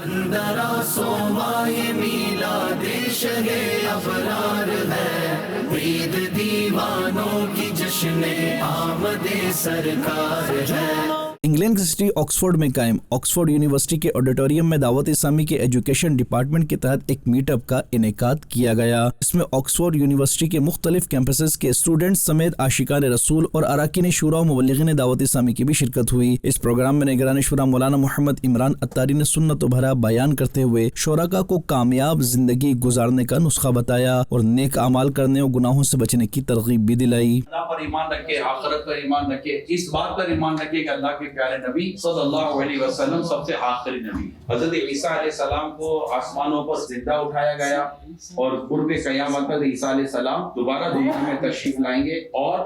اندرا سومائے میلاد شہ ابرار ہے، عید دیوانوں کی جشن آمد سرکار ہے۔ انگلینڈ کی سٹی آکسفورڈ میں قائم آکسفورڈ یونیورسٹی کے آڈیٹوریم میں دعوت اسلامی کے ایجوکیشن ڈپارٹمنٹ کے تحت ایک میٹ اپ کا انعقاد کیا گیا۔ اس میں آکسفورڈ یونیورسٹی کے مختلف کیمپسز کے اسٹوڈنٹس سمیت عاشقان رسول اور اراکین شورا و مبلغین دعوت اسلامی کی بھی شرکت ہوئی۔ اس پروگرام میں نگران شورا مولانا محمد عمران اتاری نے سنت و بھرا بیان کرتے ہوئے شرکاء کو کامیاب زندگی گزارنے کا نسخہ بتایا اور نیک اعمال کرنے اور گناہوں سے بچنے کی ترغیب بھی دلائی۔ اللہ پر ایمان رکھے، آخرت پر ایمان رکھے، اس بات پر ایمان رکھے کہ اللہ کے پیارے نبی صلی اللہ علیہ وسلم سب سے آخری نبی۔ حضرت عیسیٰ علیہ السلام کو آسمانوں پر زندہ اٹھایا گیا اور قرب قیامت پر عیسیٰ علیہ السلام دوبارہ دنیا میں تشریف لائیں گے اور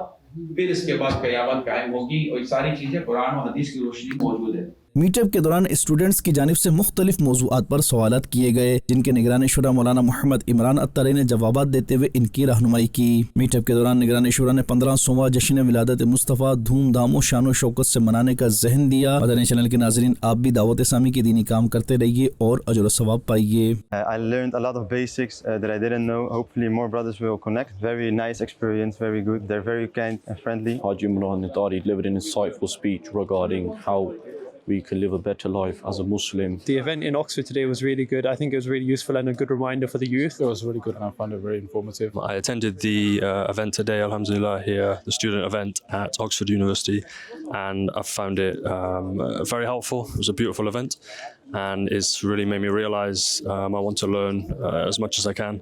پھر اس کے بعد قیامت قائم ہوگی، اور یہ ساری چیزیں قرآن و حدیث کی روشنی موجود ہے۔ میٹ اپ کے دوران اسٹوڈنٹس کی جانب سے مختلف موضوعات پر سوالات کیے گئے، جن کے نگران شورا مولانا محمد عمران اتاری نے جوابات دیتے ہوئے ان کی رہنمائی کی۔ میٹ اپ کے دوران نگران شورا نے 15واں جشن ولادت مصطفیٰ دھوم دھام و شان و شوکت سے منانے کا ذہن دیا۔ مدنی چینل کے ناظرین، آپ بھی دعوت اسلامی کے دینی کام کرتے رہیے اور اجر و ثواب پائیے۔ I learned a lot of basics that I didn't know. Hopefully more brothers will connect. Very nice experience, very good. They're very kind and friendly. Haji Imran Atari delivered an insightful speech regarding how we can live a better life as a Muslim. The event in Oxford today was really good. I think it was really useful and a good reminder for the youth. It was really good and I found it very informative. I attended the event today, alhamdulillah, here, the student event at Oxford University, and I found it very helpful. It was a beautiful event and it's really made me realise I want to learn as much as I can.